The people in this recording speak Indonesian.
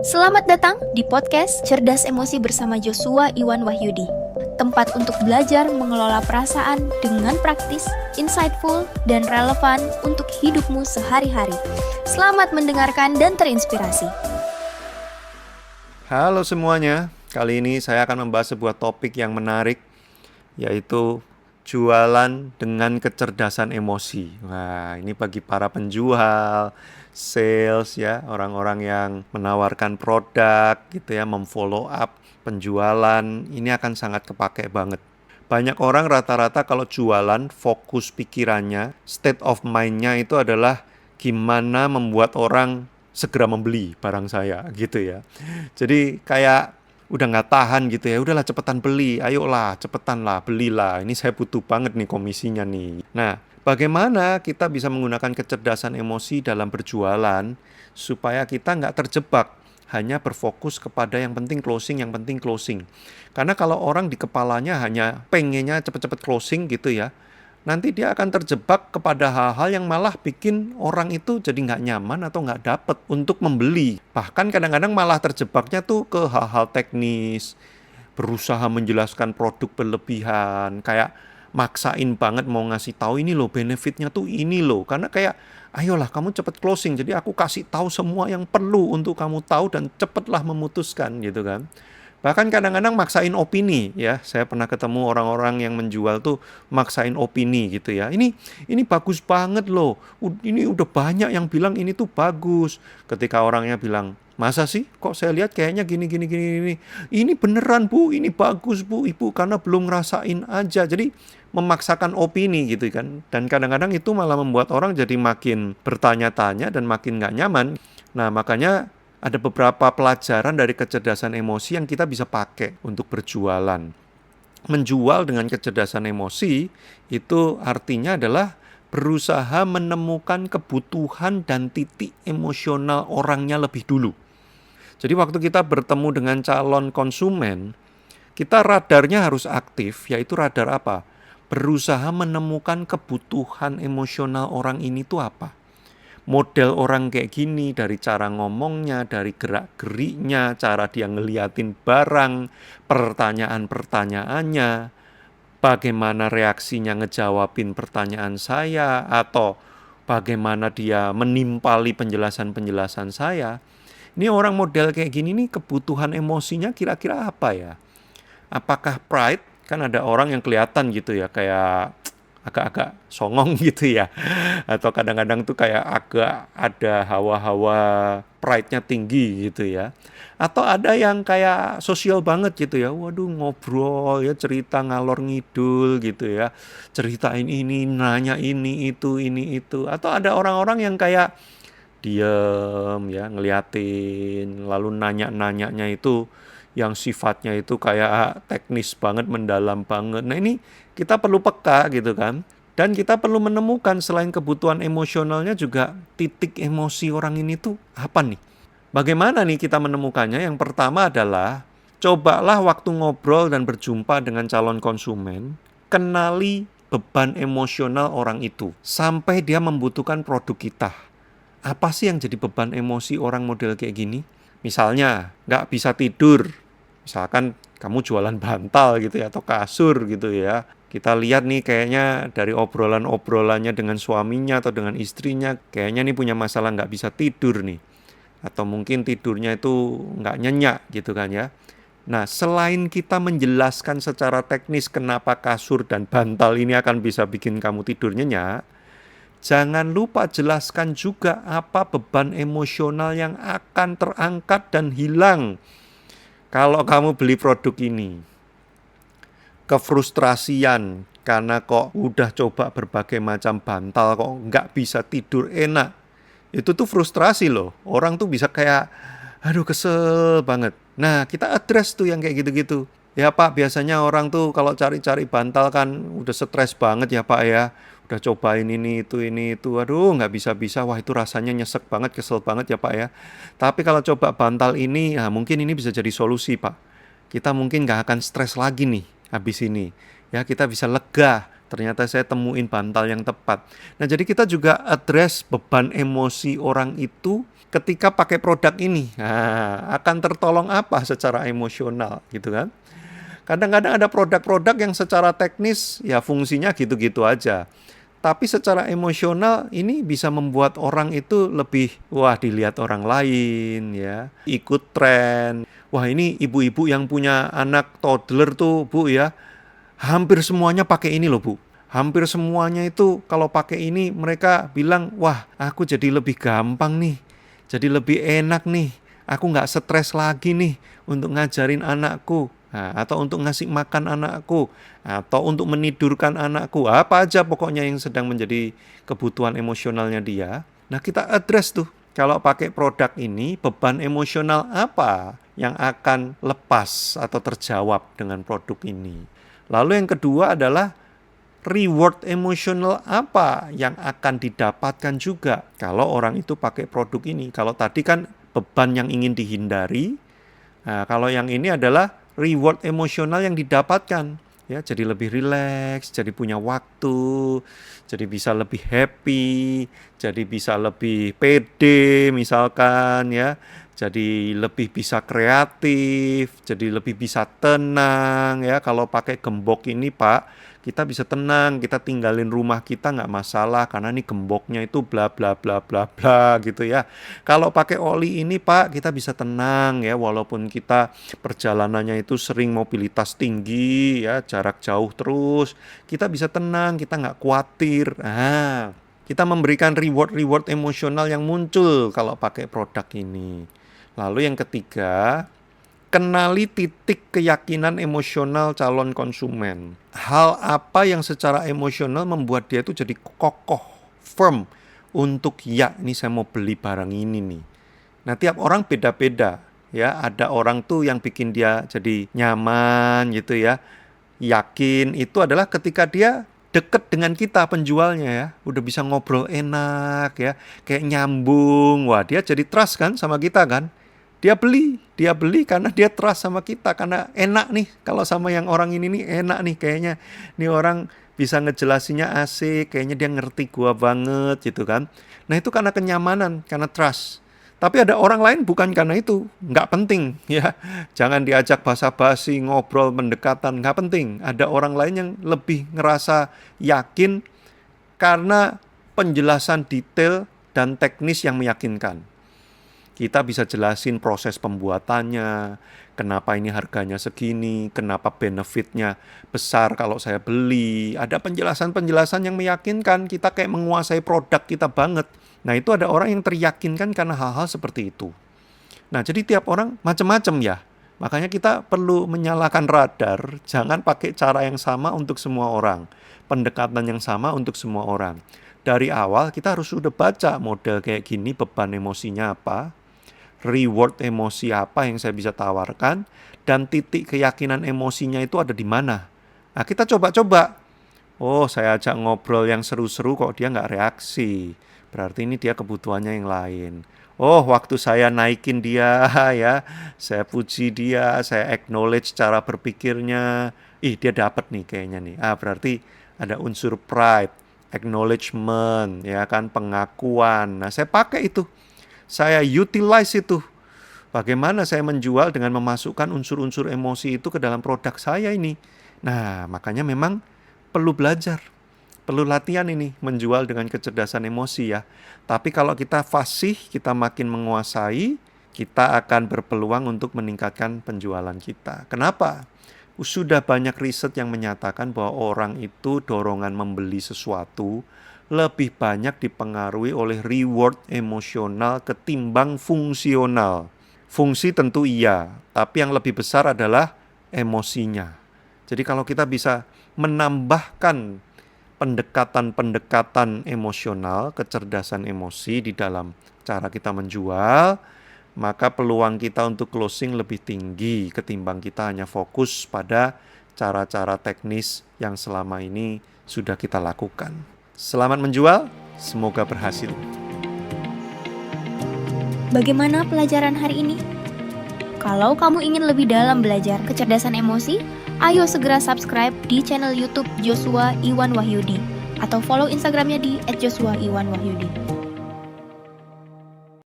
Selamat datang di podcast Cerdas Emosi bersama Joshua Iwan Wahyudi. Tempat untuk belajar mengelola perasaan dengan praktis, insightful, dan relevan untuk hidupmu sehari-hari. Selamat mendengarkan dan terinspirasi. Halo semuanya, kali ini saya akan membahas sebuah topik yang menarik, yaitu jualan dengan kecerdasan emosi. Wah, ini bagi para penjual, sales ya, orang-orang yang menawarkan produk gitu ya, memfollow up penjualan, ini akan sangat kepake banget. Banyak orang rata-rata kalau jualan, fokus pikirannya, state of mind-nya itu adalah gimana membuat orang segera membeli barang saya gitu ya. Jadi kayak udah nggak tahan gitu ya, udahlah cepetan beli, ayolah cepetan lah belilah, ini saya butuh banget nih komisinya nih. Nah, bagaimana kita bisa menggunakan kecerdasan emosi dalam berjualan supaya kita nggak terjebak hanya berfokus kepada yang penting closing. Karena kalau orang di kepalanya hanya pengennya cepet-cepet closing gitu ya, nanti dia akan terjebak kepada hal-hal yang malah bikin orang itu jadi nggak nyaman atau nggak dapet untuk membeli. Bahkan kadang-kadang malah terjebaknya tuh ke hal-hal teknis, berusaha menjelaskan produk berlebihan, kayak maksain banget mau ngasih tahu ini loh benefitnya tuh ini loh. Karena kayak ayolah kamu cepet closing, jadi aku kasih tahu semua yang perlu untuk kamu tahu dan cepetlah memutuskan gitu kan. Bahkan kadang-kadang maksain opini ya. Saya pernah ketemu orang-orang yang menjual tuh maksain opini gitu ya. Ini bagus banget loh. Ini udah banyak yang bilang ini tuh bagus. Ketika orangnya bilang, "Masa sih? Kok saya lihat kayaknya gini. Ini beneran, Bu. Ini bagus, Bu, Ibu, karena belum ngerasain aja." Jadi memaksakan opini gitu kan. Dan kadang-kadang itu malah membuat orang jadi makin bertanya-tanya dan makin nggak nyaman. Nah, makanya ada beberapa pelajaran dari kecerdasan emosi yang kita bisa pakai untuk berjualan. Menjual dengan kecerdasan emosi itu artinya adalah berusaha menemukan kebutuhan dan titik emosional orangnya lebih dulu. Jadi waktu kita bertemu dengan calon konsumen, kita radarnya harus aktif, yaitu radar apa? Berusaha menemukan kebutuhan emosional orang ini tuh apa. Model orang kayak gini, dari cara ngomongnya, dari gerak-geriknya, cara dia ngeliatin barang, pertanyaan-pertanyaannya, bagaimana reaksinya ngejawabin pertanyaan saya, atau bagaimana dia menimpali penjelasan-penjelasan saya. Ini orang model kayak gini nih, kebutuhan emosinya kira-kira apa ya? Apakah pride? Kan ada orang yang kelihatan gitu ya, kayak agak-agak songong gitu ya. Atau kadang-kadang tuh kayak agak ada hawa-hawa pride-nya tinggi gitu ya. Atau ada yang kayak sosial banget gitu ya. Waduh, ngobrol ya, cerita ngalor ngidul gitu ya. Ceritain ini, nanya ini itu. Atau ada orang-orang yang kayak diem ya, ngeliatin, lalu nanya-nanyanya itu yang sifatnya itu kayak teknis banget, mendalam banget. Nah, ini kita perlu peka gitu kan. Dan kita perlu menemukan selain kebutuhan emosionalnya juga titik emosi orang ini tuh apa nih? Bagaimana nih kita menemukannya? Yang pertama adalah cobalah waktu ngobrol dan berjumpa dengan calon konsumen, kenali beban emosional orang itu sampai dia membutuhkan produk kita. Apa sih yang jadi beban emosi orang model kayak gini? Misalnya nggak bisa tidur. Misalkan kamu jualan bantal gitu ya, atau kasur gitu ya. Kita lihat nih kayaknya dari obrolannya dengan suaminya atau dengan istrinya, kayaknya nih punya masalah nggak bisa tidur nih. Atau mungkin tidurnya itu nggak nyenyak gitu kan ya. Nah, selain kita menjelaskan secara teknis kenapa kasur dan bantal ini akan bisa bikin kamu tidur nyenyak, jangan lupa jelaskan juga apa beban emosional yang akan terangkat dan hilang kalau kamu beli produk ini. Kefrustrasian karena kok udah coba berbagai macam bantal kok nggak bisa tidur enak. Itu tuh frustrasi loh. Orang tuh bisa kayak, aduh kesel banget. Nah, kita address tuh yang kayak gitu-gitu. Ya Pak, biasanya orang tuh kalau cari-cari bantal kan udah stres banget ya Pak ya. Udah cobain ini itu. Aduh nggak bisa-bisa. Wah itu rasanya nyesek banget, kesel banget ya Pak ya. Tapi kalau coba bantal ini, nah mungkin ini bisa jadi solusi Pak. Kita mungkin nggak akan stres lagi nih habis ini. Ya kita bisa lega ternyata saya temuin bantal yang tepat. Nah, jadi kita juga address beban emosi orang itu ketika pakai produk ini. Nah, akan tertolong apa secara emosional gitu kan. Kadang-kadang ada produk-produk yang secara teknis ya fungsinya gitu-gitu aja. Tapi secara emosional ini bisa membuat orang itu lebih, wah, dilihat orang lain ya, ikut tren. Wah, ini ibu-ibu yang punya anak toddler tuh Bu ya, hampir semuanya pakai ini loh Bu. Hampir semuanya itu kalau pakai ini mereka bilang, wah, aku jadi lebih gampang nih, jadi lebih enak nih, aku nggak stres lagi nih untuk ngajarin anakku. Nah, atau untuk ngasih makan anakku, atau untuk menidurkan anakku, apa aja pokoknya yang sedang menjadi kebutuhan emosionalnya dia. Nah, kita address tuh, kalau pakai produk ini, beban emosional apa yang akan lepas atau terjawab dengan produk ini. Lalu yang kedua adalah reward emosional apa yang akan didapatkan juga kalau orang itu pakai produk ini. Kalau tadi kan beban yang ingin dihindari, nah, kalau yang ini adalah reward emosional yang didapatkan. Ya, jadi lebih rileks, jadi punya waktu, jadi bisa lebih happy, jadi bisa lebih pede misalkan ya. Jadi lebih bisa kreatif, jadi lebih bisa tenang ya. Kalau pakai gembok ini Pak, kita bisa tenang, kita tinggalin rumah kita nggak masalah karena ini gemboknya itu bla bla bla bla bla gitu ya. Kalau pakai oli ini Pak, kita bisa tenang ya, walaupun kita perjalanannya itu sering mobilitas tinggi ya, jarak jauh terus, kita bisa tenang, kita nggak khawatir. Nah, kita memberikan reward emosional yang muncul kalau pakai produk ini. Lalu yang ketiga, kenali titik keyakinan emosional calon konsumen. Hal apa yang secara emosional membuat dia itu jadi kokoh, firm untuk ya ini saya mau beli barang ini nih. Nah, tiap orang beda-beda ya. Ada orang tuh yang bikin dia jadi nyaman gitu ya. Yakin itu adalah ketika dia deket dengan kita penjualnya ya. Udah bisa ngobrol enak ya. Kayak nyambung. Wah, dia jadi trust kan sama kita kan. Dia beli karena dia trust sama kita, karena enak nih, kalau sama yang orang ini nih enak nih, kayaknya nih orang bisa ngejelasinnya asik, kayaknya dia ngerti gua banget gitu kan. Nah, itu karena kenyamanan, karena trust. Tapi ada orang lain bukan karena itu, nggak penting ya. Jangan diajak basa-basi, ngobrol, pendekatan, nggak penting. Ada orang lain yang lebih ngerasa yakin karena penjelasan detail dan teknis yang meyakinkan. Kita bisa jelasin proses pembuatannya, kenapa ini harganya segini, kenapa benefitnya besar kalau saya beli. Ada penjelasan-penjelasan yang meyakinkan, kita kayak menguasai produk kita banget. Nah, itu ada orang yang teryakinkan karena hal-hal seperti itu. Nah, jadi tiap orang macam-macam ya. Makanya kita perlu menyalakan radar, jangan pakai cara yang sama untuk semua orang. Pendekatan yang sama untuk semua orang. Dari awal kita harus sudah baca model kayak gini, beban emosinya apa, reward emosi apa yang saya bisa tawarkan, dan titik keyakinan emosinya itu ada di mana. Nah, kita coba-coba. Oh, saya ajak ngobrol yang seru-seru kok dia nggak reaksi. Berarti ini dia kebutuhannya yang lain. Oh, waktu saya naikin dia ya, saya puji dia, saya acknowledge cara berpikirnya. Dia dapat nih kayaknya nih. Berarti ada unsur pride, acknowledgement, ya kan, pengakuan. Nah, saya pakai itu. Saya utilize itu. Bagaimana saya menjual dengan memasukkan unsur-unsur emosi itu ke dalam produk saya ini. Nah, makanya memang perlu belajar. Perlu latihan ini, menjual dengan kecerdasan emosi ya. Tapi kalau kita fasih, kita makin menguasai, kita akan berpeluang untuk meningkatkan penjualan kita. Kenapa? Sudah banyak riset yang menyatakan bahwa orang itu dorongan membeli sesuatu lebih banyak dipengaruhi oleh reward emosional ketimbang fungsional. Fungsi tentu iya, tapi yang lebih besar adalah emosinya. Jadi kalau kita bisa menambahkan pendekatan-pendekatan emosional, kecerdasan emosi di dalam cara kita menjual, maka peluang kita untuk closing lebih tinggi ketimbang kita hanya fokus pada cara-cara teknis yang selama ini sudah kita lakukan. Selamat menjual, semoga berhasil. Bagaimana pelajaran hari ini? Kalau kamu ingin lebih dalam belajar kecerdasan emosi, Ayo segera subscribe di channel YouTube Joshua Iwan Wahyudi atau follow Instagramnya di @joshuaiwanwahyudi.